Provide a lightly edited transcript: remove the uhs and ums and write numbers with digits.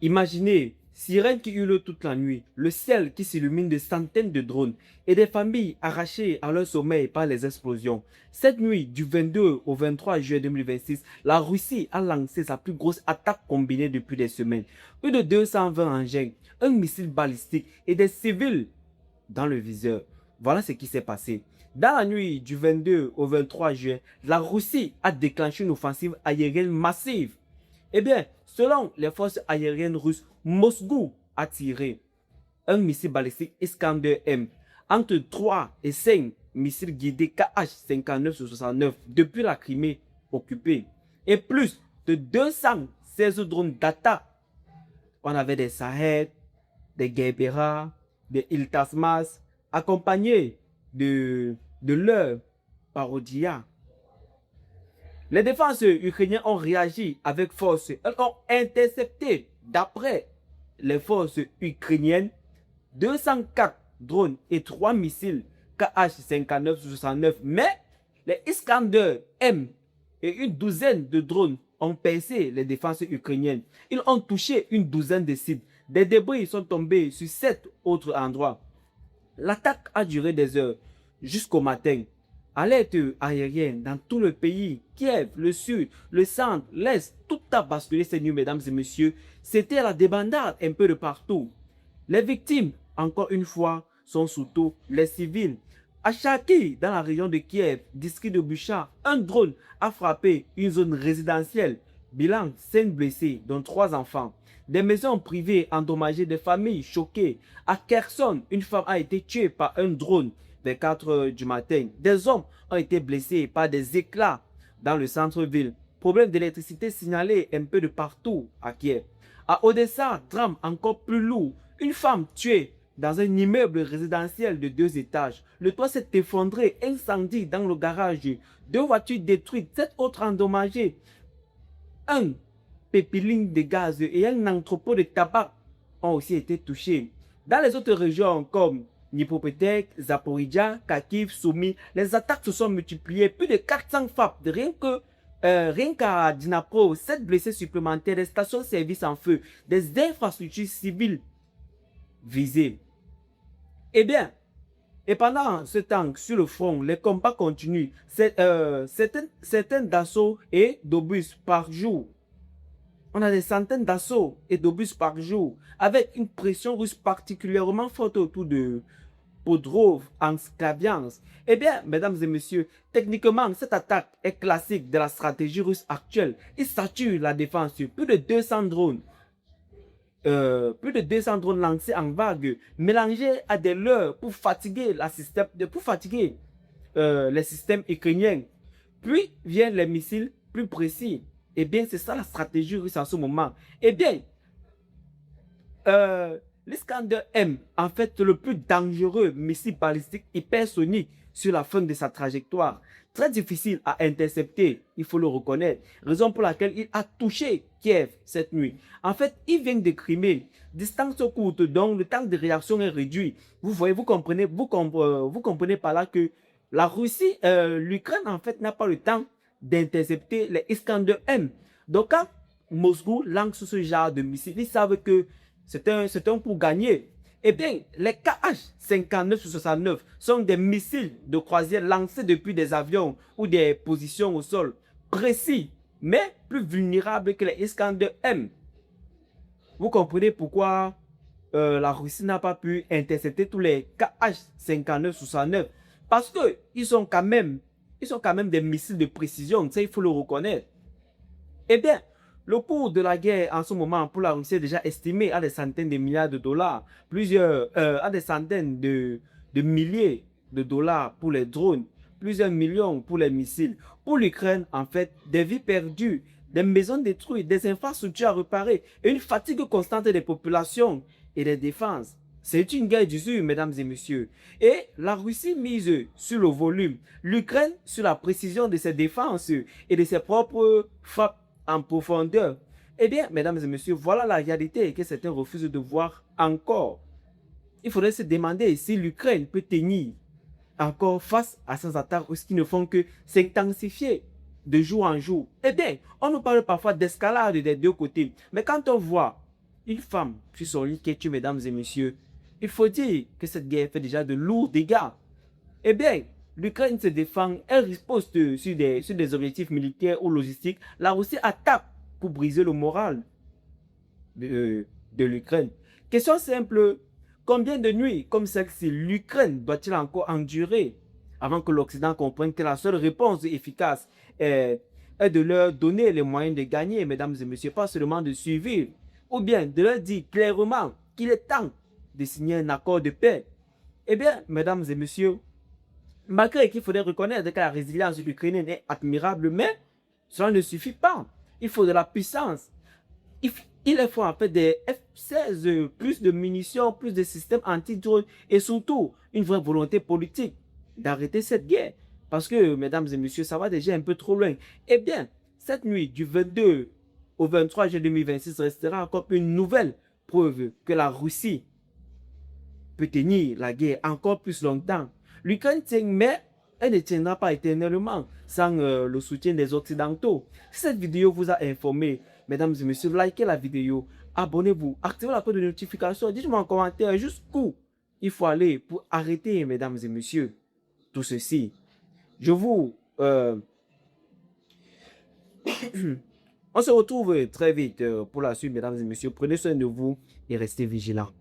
Imaginez, sirènes qui hurlent toute la nuit, le ciel qui s'illumine de centaines de drones et des familles arrachées à leur sommeil par les explosions. Cette nuit, du 22 au 23 juillet 2026, la Russie a lancé sa plus grosse attaque combinée depuis des semaines. Plus de 220 engins, un missile balistique et des civils dans le viseur. Voilà ce qui s'est passé. Dans la nuit du 22 au 23 juin, la Russie a déclenché une offensive aérienne massive. Eh bien, selon les forces aériennes russes, Moscou a tiré un missile balistique Iskander-M, entre 3 et 5 missiles guidés Kh-59-69 depuis la Crimée occupée, et plus de 216 drones d'attaque. On avait des Shahed, des Gerbera, des Iltasmas, accompagnés de leurs Parodia. Les défenses ukrainiennes ont réagi avec force. Elles ont intercepté, d'après les forces ukrainiennes, 204 drones et 3 missiles Kh-59-69. Mais les Iskander-M et une douzaine de drones ont percé les défenses ukrainiennes. Ils ont touché une douzaine de cibles. Des débris sont tombés sur 7 autres endroits. L'attaque a duré des heures jusqu'au matin. Alerte aérienne dans tout le pays, Kiev, le sud, le centre, l'est, tout a basculé ces nuits, mesdames et messieurs. C'était la débandade un peu de partout. Les victimes, encore une fois, sont surtout les civils. À Charkiv, dans la région de Kiev, district de Bucha, un drone a frappé une zone résidentielle. Bilan, 5 blessés, dont 3 enfants. Des maisons privées endommagées, des familles choquées. À Kherson, une femme a été tuée par un drone vers 4 heures du matin. Des hommes ont été blessés par des éclats dans le centre-ville. Problème d'électricité signalé un peu de partout à Kiev. À Odessa, drame encore plus lourd. Une femme tuée dans un immeuble résidentiel de 2 étages. Le toit s'est effondré, incendie dans le garage. 2 voitures détruites, 7 autres endommagées. Un pipeline de gaz et un entrepôt de tabac ont aussi été touchés. Dans les autres régions comme Dnipropetrovsk, Zaporizhzhia, Kharkiv, Soumy, les attaques se sont multipliées. Plus de 400 frappes, rien qu'à Dnipro, 7 blessés supplémentaires, des stations-service en feu, des infrastructures civiles visées. Eh bien, et pendant ce temps, sur le front, les combats continuent. Certains d'assauts et d'obus par jour. On a des centaines d'assauts et d'obus par jour, avec une pression russe particulièrement forte autour de Podrov, en Sklaviansk. Eh bien, mesdames et messieurs, techniquement, cette attaque est classique de la stratégie russe actuelle. Il sature la défense sur plus de 200 drones. Plus de 200 drones lancés en vague, mélangés à des leurres pour fatiguer, les systèmes ukrainiens. Puis viennent les missiles plus précis. Eh bien, c'est ça la stratégie russe en ce moment. Eh bien, l'Iskander-M, en fait, le plus dangereux missile balistique hypersonique sur la fin de sa trajectoire. Très difficile à intercepter, il faut le reconnaître. Raison pour laquelle il a touché Kiev cette nuit. En fait, il vient de Crimée. Distance courte, donc le temps de réaction est réduit. Vous voyez, vous comprenez par là que la Russie, l'Ukraine, en fait, n'a pas le temps d'intercepter les Iskander-M. Donc, quand Moscou lance ce genre de missiles, ils savent que c'est un pour gagner. Eh bien, les Kh-59-69 sont des missiles de croisière lancés depuis des avions ou des positions au sol précis, mais plus vulnérables que les Iskander-M. Vous comprenez pourquoi la Russie n'a pas pu intercepter tous les Kh-59-69 parce que ils sont quand même des missiles de précision, ça il faut le reconnaître. Eh bien, le coût de la guerre en ce moment pour la Russie est déjà estimé à des centaines de milliards de dollars, à des centaines de milliers de dollars pour les drones, plusieurs millions pour les missiles. Pour l'Ukraine, en fait, des vies perdues, des maisons détruites, des infrastructures à réparer et une fatigue constante des populations et des défenses. C'est une guerre d'usure, mesdames et messieurs. Et la Russie mise sur le volume, l'Ukraine sur la précision de ses défenses et de ses propres frappes en profondeur. Eh bien, mesdames et messieurs, voilà la réalité que certains refusent de voir encore. Il faudrait se demander si l'Ukraine peut tenir encore face à ces attaques qui ne font que s'intensifier de jour en jour. Eh bien, on nous parle parfois d'escalade des deux côtés. Mais quand on voit une femme sur son lit qui est tuée, mesdames et messieurs, il faut dire que cette guerre fait déjà de lourds dégâts. Eh bien, l'Ukraine se défend, elle riposte sur des objectifs militaires ou logistiques. La Russie attaque pour briser le moral de l'Ukraine. Question simple, combien de nuits comme celle-ci l'Ukraine doit-il encore endurer avant que l'Occident comprenne que la seule réponse efficace est de leur donner les moyens de gagner, mesdames et messieurs, pas seulement de survivre, ou bien de leur dire clairement qu'il est temps de signer un accord de paix. Eh bien, mesdames et messieurs, malgré qu'il faudrait reconnaître que la résilience ukrainienne est admirable, mais cela ne suffit pas. Il faut de la puissance. Il faut en fait des F-16, plus de munitions, plus de systèmes anti-drones et surtout une vraie volonté politique d'arrêter cette guerre. Parce que, mesdames et messieurs, ça va déjà un peu trop loin. Eh bien, cette nuit du 22 au 23 juin 2026 restera encore une nouvelle preuve que la Russie peut tenir la guerre encore plus longtemps. L'Ukraine tient, mais elle ne tiendra pas éternellement sans le soutien des Occidentaux. Si cette vidéo vous a informé, mesdames et messieurs, likez la vidéo, abonnez-vous, activez la cloche de notification, dites-moi en commentaire jusqu'où il faut aller pour arrêter, mesdames et messieurs, tout ceci. Je vous... On se retrouve très vite pour la suite, mesdames et messieurs. Prenez soin de vous et restez vigilants.